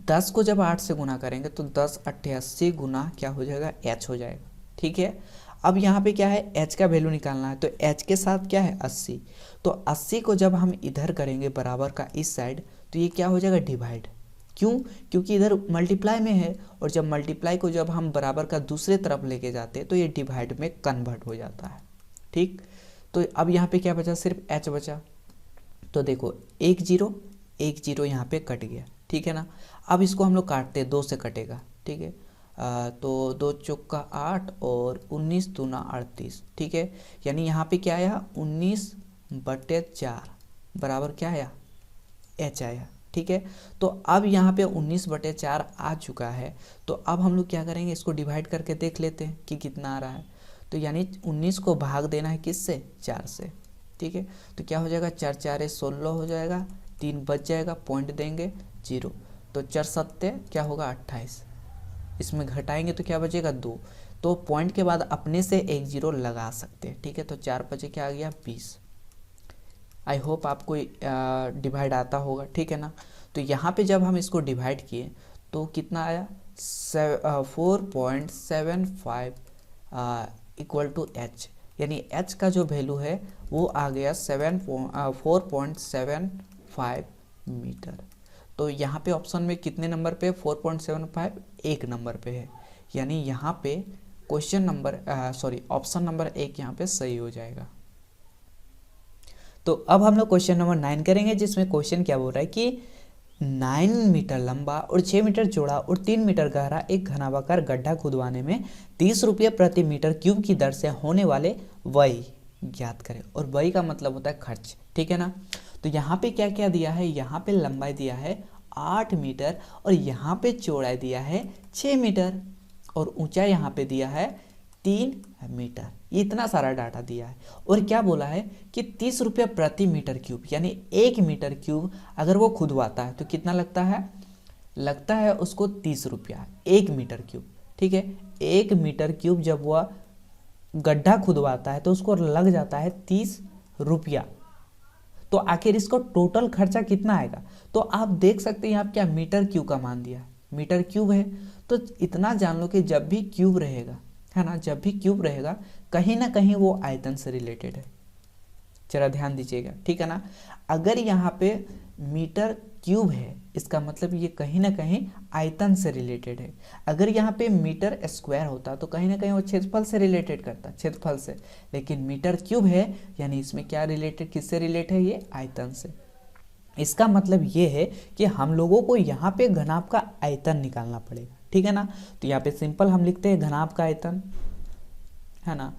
10 को जब 8 से गुना करेंगे तो 10 88 गुना क्या हो जाएगा H हो जाएगा। ठीक है, अब यहाँ पे क्या है H का वैल्यू निकालना है, तो H के साथ क्या है 80, तो 80 को जब हम इधर करेंगे बराबर का इस साइड तो ये क्या हो जाएगा डिवाइड। क्यों, क्योंकि इधर मल्टीप्लाई में है, और जब मल्टीप्लाई को जब हम बराबर का दूसरे तरफ लेके जाते हैं तो ये डिवाइड में कन्वर्ट हो जाता है। ठीक, तो अब यहाँ पे क्या बचा सिर्फ H बचा, तो देखो एक जीरो यहाँ पे कट गया। ठीक है ना, अब इसको हम लोग काटते हैं, 2 से कटेगा। ठीक है, तो 2 चौका 8 और 19 दूना 38। ठीक है, यानी यहाँ पे क्या आया 19/4 बराबर क्या आया H आया। ठीक है, तो अब यहाँ पे 19/4 आ चुका है, तो अब हम लोग क्या करेंगे इसको डिवाइड करके देख लेते हैं कि कितना आ रहा है। तो यानी 19 को भाग देना है किससे 4 से। ठीक है, तो क्या हो जाएगा 4 4 16 हो जाएगा, 3 बच जाएगा, पॉइंट देंगे 0, तो 4 7 क्या होगा 28, इसमें घटाएंगे तो क्या बचेगा 2, तो पॉइंट के बाद अपने से एक जीरो लगा सकते हैं। ठीक है, तो 4 बचे क्या आ गया 20। आई होप आपको डिवाइड आता होगा। ठीक है ना, तो यहाँ पे जब हम इसको डिवाइड किए तो कितना आया 4.75 इक्वल टू H, यानी H का जो वैल्यू है वो आ गया 4.75 मीटर। तो यहाँ पे ऑप्शन में कितने नंबर पे 4.75 एक नंबर पे है, यानी यहाँ पे क्वेश्चन नंबर ऑप्शन नंबर 1 यहाँ पे सही हो जाएगा। तो अब हम लोग क्वेश्चन नंबर 9 करेंगे, जिसमें क्वेश्चन क्या बोल रहा है कि 9 मीटर लंबा और 6 मीटर चौड़ा और 3 मीटर गहरा एक घनाभाकार गड्ढा खुदवाने में 30 रुपये प्रति मीटर क्यूब की दर से होने वाले व्यय ज्ञात करें। और व्यय का मतलब होता है खर्च, ठीक है ना। तो यहाँ पे क्या क्या दिया है, यहाँ पे लंबाई दिया है 8 मीटर और यहाँ पे चौड़ाई दिया है 6 मीटर और ऊंचाई यहाँ पे दिया है 3 मीटर। ये इतना सारा डाटा दिया है और क्या बोला है कि 30 रुपये प्रति मीटर क्यूब, यानी 1 मीटर क्यूब अगर वो खुदवाता है तो कितना लगता है उसको 30 रुपया 1 मीटर क्यूब, ठीक है। 1 मीटर क्यूब जब वह गड्ढा खुदवाता है तो उसको लग जाता है 30 रुपया। तो आखिर इसको टोटल खर्चा कितना आएगा, तो आप देख सकते हैं यहाँ क्या मीटर क्यूब का मान दिया है, मीटर क्यूब है। तो इतना जान लो कि जब भी क्यूब रहेगा, है ना, जब भी क्यूब रहेगा कहीं ना कहीं वो आयतन से रिलेटेड है। जरा ध्यान दीजिएगा, ठीक है ना। अगर यहाँ पे मीटर क्यूब है इसका मतलब ये कहीं ना कहीं आयतन से रिलेटेड है। अगर यहाँ पे मीटर स्क्वायर होता तो कहीं ना कहीं वो क्षेत्रफल से रिलेटेड करता, क्षेत्रफल से। लेकिन मीटर क्यूब है यानी इसमें क्या रिलेटेड, किससे रिलेटेड है, ये आयतन से। इसका मतलब ये है कि हम लोगों को यहाँ पे घनाभ का आयतन निकालना पड़ेगा, ठीक है ना। तो यहाँ पे सिंपल हम लिखते हैं घनाभ का आयतन, है ना।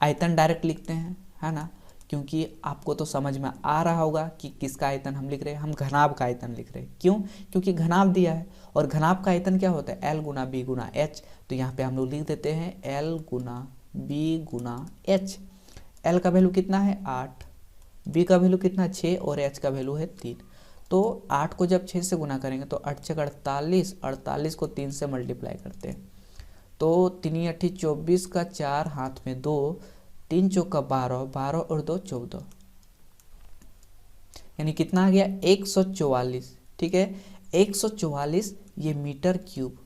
आयतन डायरेक्ट लिखते हैं, है ना, क्योंकि आपको तो समझ में आ रहा होगा कि किसका आयतन हम लिख रहे हैं, हम घनाभ का आयतन लिख रहे हैं। क्यों, क्योंकि घनाभ दिया है और घनाभ का आयतन क्या होता है, L गुना B गुना H। तो यहाँ पे हम लोग लिख देते हैं L गुना B गुना H। L का वैल्यू कितना है 8, B का वैल्यू कितना 6 और H का वैल्यू है 3। तो 8 को जब 6 से गुना करेंगे तो 8 छक 48, 48 को 3 से मल्टीप्लाई करते हैं तो 3 8 24 का 4 हाथ में 2, 3 चौका 12, 12 और 2 14, यानी कितना आ गया 144, ठीक है। 144 ये मीटर क्यूब,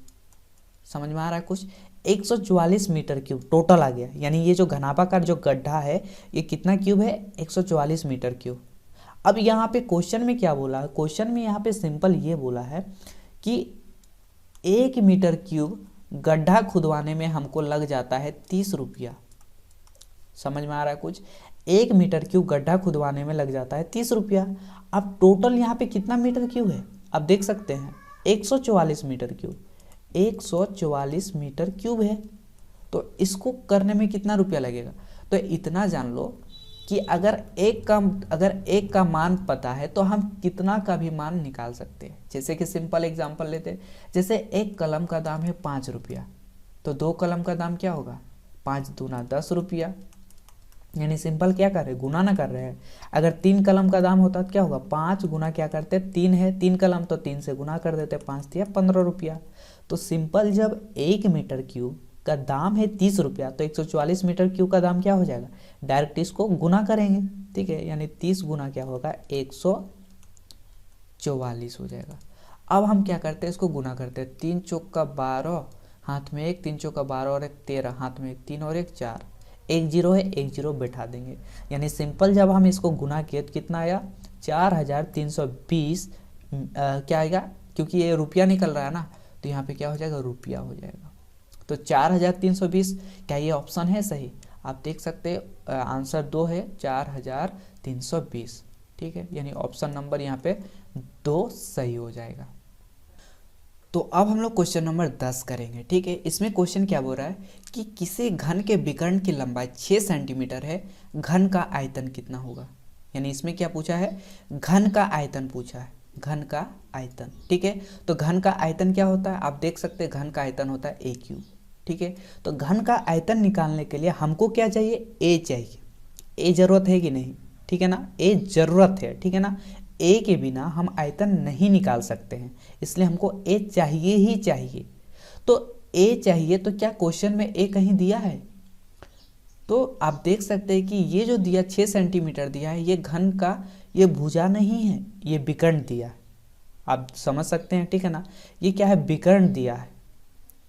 समझ में आ रहा है कुछ, 144 मीटर क्यूब टोटल आ गया। यानी ये जो घनाभाकार जो गड्ढा है ये कितना क्यूब है, 144 मीटर क्यूब। अब यहाँ पे क्वेश्चन में क्या बोला है, क्वेश्चन में यहाँ पे सिंपल ये बोला है कि 1 मीटर क्यूब गड्ढा खुदवाने में हमको लग जाता है 30 रुपया। समझ में आ रहा है कुछ, 1 मीटर क्यूब गड्ढा खुदवाने में लग जाता है 30 रुपया। अब टोटल यहाँ पे कितना मीटर क्यूब है, आप देख सकते हैं 144 मीटर क्यूब, 144 मीटर क्यूब है। तो इसको करने में कितना रुपया लगेगा, तो इतना जान लो कि अगर एक का मान पता है तो हम कितना का भी मान निकाल सकते हैं। जैसे कि सिंपल एग्जांपल लेते हैं, जैसे 1 कलम का दाम है 5 रुपया, तो 2 कलम का दाम क्या होगा, 5 दूना 10 रुपया। यानी सिंपल क्या कर रहे हैं, गुना ना कर रहे हैं। अगर 3 कलम का दाम होता तो क्या होगा, 5 गुना क्या करते हैं, 3 है 3 कलम तो 3 से गुना कर देते, 5 दिया 15 रुपया। तो सिंपल जब 1 मीटर क्यूब का दाम है 30 रुपया तो 144 मीटर क्यूब का दाम क्या हो जाएगा, डायरेक्ट इसको गुना करेंगे, ठीक है। यानी 30 गुना क्या होगा 144 हो जाएगा। अब हम क्या करते हैं, इसको गुना करते हैं, 3 चौका 12 हाथ में 1, 3 चौका 12 और 1 13 हाथ में 1 3 और 1 4, 1 जीरो है 1 जीरो बैठा देंगे। यानी सिंपल जब हम इसको गुना किए तो कितना आया 4320 क्या आएगा, क्योंकि ये रुपया निकल रहा है ना तो यहाँ पे क्या हो जाएगा, रुपया हो जाएगा। तो 4320, क्या ये ऑप्शन है सही, आप देख सकते हैं आंसर 2 है 4320, ठीक है। यानी ऑप्शन नंबर यहाँ पे 2 सही हो जाएगा। तो अब हम लोग क्वेश्चन नंबर 10 करेंगे, ठीक है। इसमें क्वेश्चन क्या बोल रहा है कि किसी घन के विकर्ण की लंबाई 6 सेंटीमीटर है, घन का आयतन कितना होगा। यानी इसमें क्या पूछा है, घन का आयतन पूछा है, घन का आयतन, ठीक है। तो घन का आयतन क्या होता है, आप देख सकते हैं घन का आयतन होता है a क्यूब, ठीक है। तो घन का आयतन निकालने के लिए हमको क्या चाहिए, a चाहिए। a जरूरत है कि नहीं, ठीक है ना, a जरूरत है, ठीक है ना। a के बिना हम आयतन नहीं निकाल सकते हैं, इसलिए हमको a चाहिए ही चाहिए। तो a चाहिए तो क्या क्वेश्चन में a कहीं दिया है, तो आप देख सकते हैं कि ये जो दिया 6 सेंटीमीटर दिया है ये घन का, ये भुजा नहीं है, ये विकर्ण दिया है, आप समझ सकते हैं, ठीक है ना। ये क्या है, विकर्ण दिया है,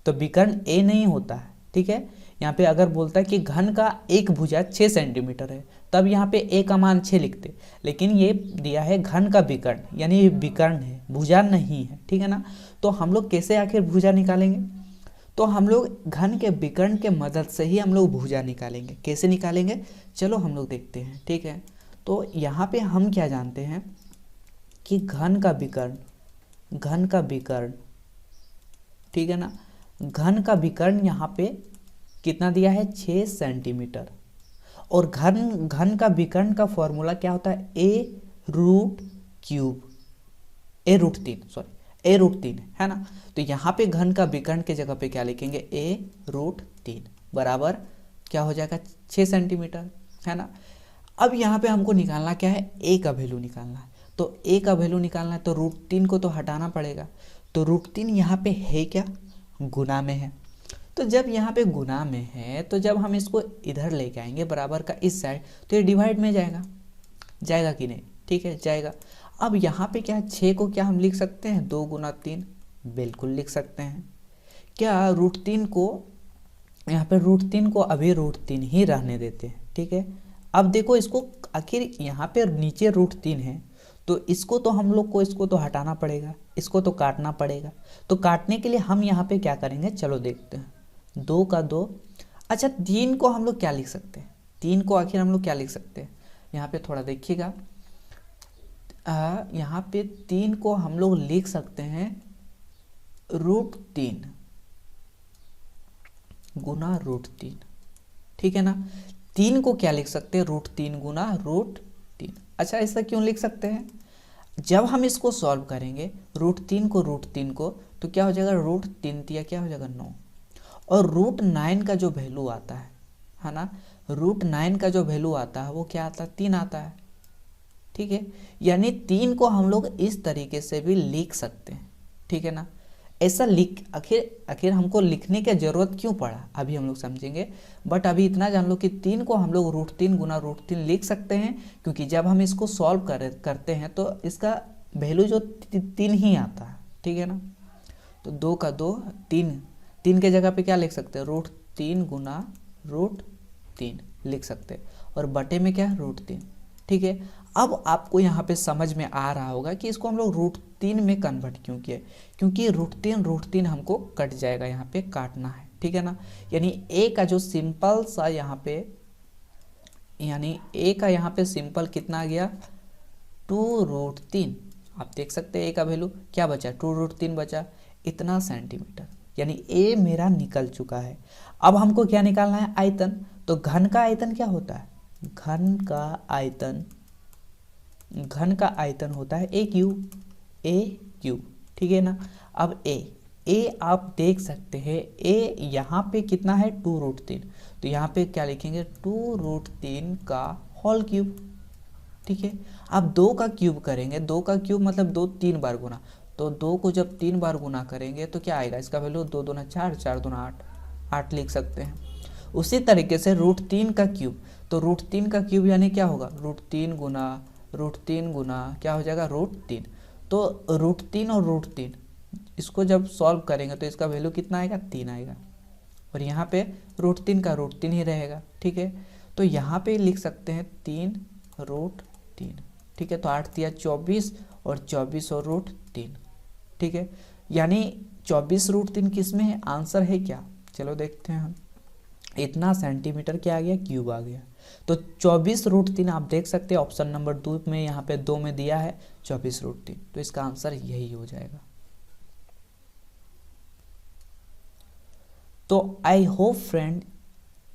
तो विकर्ण a नहीं होता है, ठीक है। यहाँ पे अगर बोलता है कि घन का एक भुजा 6 सेंटीमीटर है, तब यहाँ पे ए का मान 6 लिखते, लेकिन ये दिया है घन का विकर्ण, यानी ये विकर्ण है, भुजा नहीं है, ठीक है ना। तो हम लोग कैसे आखिर भुजा निकालेंगे? तो हम लोग घन के विकर्ण के मदद से ही हम लोग भुजा निकालेंगे। कैसे निकालेंगे, चलो हम लोग देखते हैं, ठीक है। तो यहाँ पे हम क्या जानते हैं कि घन का विकर्ण, ठीक है ना, घन का विकर्ण यहाँ पे कितना दिया है, 6 सेंटीमीटर। और घन का विकर्ण का फॉर्मूला क्या होता है, ए रूट 3 है ना। तो यहाँ पे घन का विकर्ण के जगह पे क्या लिखेंगे, ए रूट 3 बराबर क्या हो जाएगा, 6 सेंटीमीटर, है ना। अब यहाँ पे हमको निकालना क्या है, ए का वैल्यू निकालना है। तो ए का वैल्यू निकालना है तो रूट 3 को तो हटाना पड़ेगा। तो रूट 3 यहाँ पे है क्या, गुना में है। तो जब यहाँ पे गुना में है तो जब हम इसको इधर लेके आएंगे बराबर का इस साइड, तो ये डिवाइड में जाएगा कि नहीं, ठीक है, जाएगा। अब यहाँ पे क्या है, 6 को क्या हम लिख सकते हैं, 2 गुना 3, बिल्कुल लिख सकते हैं। क्या रूट 3 को, यहाँ पे रूट 3 को अभी रूट 3 ही रहने देते हैं, ठीक है। अब देखो इसको, आखिर यहाँ पे नीचे रूट 3 है, तो इसको तो हम लोग को इसको तो हटाना पड़ेगा, इसको तो काटना पड़ेगा। तो काटने के लिए हम यहाँ पे क्या करेंगे, चलो देखते हैं। 2 का 2, अच्छा 3 को हम लोग क्या लिख सकते हैं, 3 को आखिर हम लोग क्या लिख सकते हैं, यहाँ पे थोड़ा देखिएगा। यहाँ पे 3 को हम लोग लिख सकते हैं रूट 3 गुना रूट 3, ठीक है ना। 3 को क्या लिख सकते हैं, रूट 3 गुना रूट 3। अच्छा ऐसा क्यों लिख सकते हैं, जब हम इसको सॉल्व करेंगे रूट 3 को तो क्या हो जाएगा, रूट 3 तिया क्या हो जाएगा, 9। और रूट 9 का जो वैल्यू आता है ना, रूट 9 का जो वैल्यू आता है वो क्या आता है, 3 आता है, ठीक है। यानी 3 को हम लोग इस तरीके से भी लिख सकते हैं, ठीक है ना। ऐसा आखिर हमको लिखने की जरूरत क्यों पड़ा, अभी हम लोग समझेंगे। बट अभी इतना जान लो कि 3 को हम लोग रूट 3 गुना रूट 3 लिख सकते हैं, क्योंकि जब हम इसको सॉल्व करते हैं तो इसका वैल्यू जो 3 ही आता है, ठीक है ना। तो 2 का 2, 3 के जगह पे क्या लिख सकते हैं, रूट 3 गुना रूट 3 लिख सकते हैं, और बटे में क्या है, रूट 3, ठीक है। अब आपको यहाँ पे समझ में आ रहा होगा कि इसको हम लोग रूट 3 में कन्वर्ट क्यों किए, क्योंकि रूट 3 हमको कट जाएगा, यहाँ पे काटना है, ठीक है ना। यानी ए का जो सिंपल सा यहाँ पे, यानी ए का यहाँ पे सिंपल कितना आ गया, 2 रूट 3। आप देख सकते हैं ए का वैल्यू क्या बचा, 2 रूट 3 बचा, इतना सेंटीमीटर, यानी ए मेरा निकल चुका है। अब हमको क्या निकालना है, आयतन। तो घन का आयतन क्या होता है, घन का आयतन होता है ए क्यूब, ठीक है ना। अब ए आप देख सकते हैं, ए यहाँ पे कितना है, 2 रूट 3, तो यहाँ पे क्या लिखेंगे, 2 रूट 3 का होल क्यूब, ठीक है। अब 2 का क्यूब करेंगे, 2 का क्यूब मतलब 2 3 बार गुना, तो 2 को जब 3 बार गुना करेंगे तो क्या आएगा, इसका वैल्यू 2 दूना 4, 4 दूना 8 लिख सकते हैं। उसी तरीके से रूट 3 का क्यूब, तो रूट 3 का क्यूब यानी क्या होगा, रूट 3 गुना क्या हो जाएगा, रूट 3। तो रूट 3 और रूट 3 इसको जब सॉल्व करेंगे तो इसका वैल्यू कितना आएगा, 3 आएगा, और यहाँ पे रूट 3 का रूट 3 ही रहेगा, ठीक है। तो यहाँ पे लिख सकते हैं 3 रूट 3, ठीक है। तो 8 दिया 24, और 24 और रूट 3, ठीक है। यानी 24 रूट 3 किस में है, आंसर है क्या, चलो देखते हैं हम। इतना सेंटीमीटर क्या आ गया, क्यूब आ गया। तो 24 रूट 3 आप देख सकते हैं ऑप्शन नंबर 2 में, यहाँ पे 2 में दिया है 24 रूट 3, तो इसका आंसर यही हो जाएगा। तो आई होप फ्रेंड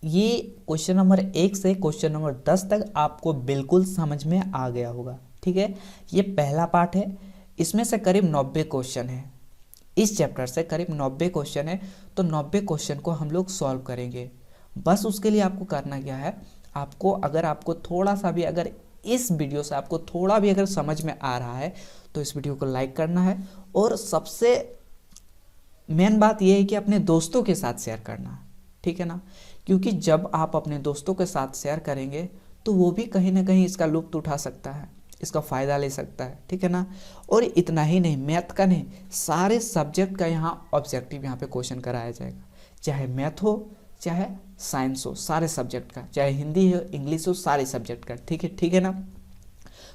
ये क्वेश्चन नंबर 1 से क्वेश्चन नंबर 10 तक आपको बिल्कुल समझ में आ गया होगा, ठीक है। ये पहला पार्ट है, इसमें से करीब 90 क्वेश्चन है, इस चैप्टर से करीब 90 क्वेश्चन है। तो 90 क्वेश्चन को हम लोग सॉल्व करेंगे। बस उसके लिए आपको करना क्या है, आपको थोड़ा सा भी, अगर इस वीडियो से आपको थोड़ा भी अगर समझ में आ रहा है तो इस वीडियो को लाइक करना है, और सबसे मेन बात यह है कि अपने दोस्तों के साथ शेयर करना है, ठीक है ना। क्योंकि जब आप अपने दोस्तों के साथ शेयर करेंगे तो वो भी कहीं ना कहीं इसका लुत्फ उठा सकता है, इसका फ़ायदा ले सकता है, ठीक है ना। और इतना ही नहीं, मैथ का नहीं, सारे सब्जेक्ट का यहाँ ऑब्जेक्टिव यहाँ पे क्वेश्चन कराया जाएगा, चाहे मैथ हो चाहे साइंस हो, सारे सब्जेक्ट का, चाहे हिंदी हो, इंग्लिश हो, सारे सब्जेक्ट का। ठीक है ना।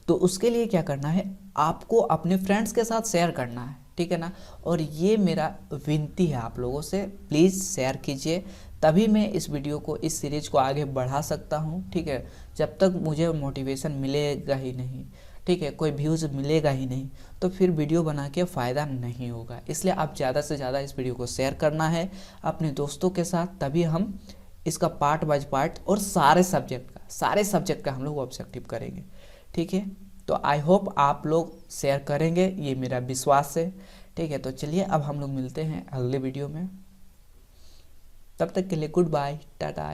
तो उसके लिए क्या करना है, आपको अपने फ्रेंड्स के साथ शेयर करना है, ठीक है ना। और ये मेरा विनती है आप लोगों से, प्लीज़ शेयर कीजिए, तभी मैं इस वीडियो को, इस सीरीज को आगे बढ़ा सकता हूँ, ठीक है। जब तक मुझे मोटिवेशन मिलेगा ही नहीं, ठीक है, कोई व्यूज़ मिलेगा ही नहीं, तो फिर वीडियो बना के फ़ायदा नहीं होगा। इसलिए आप ज़्यादा से ज़्यादा इस वीडियो को शेयर करना है अपने दोस्तों के साथ, तभी हम इसका पार्ट बाय पार्ट और सारे सब्जेक्ट का हम लोग ऑब्जेक्टिव करेंगे, ठीक है। तो आई होप आप लोग शेयर करेंगे, ये मेरा विश्वास है, ठीक है। तो चलिए अब हम लोग मिलते हैं अगले वीडियो में, तब तक के लिए गुड बाय, टाटा।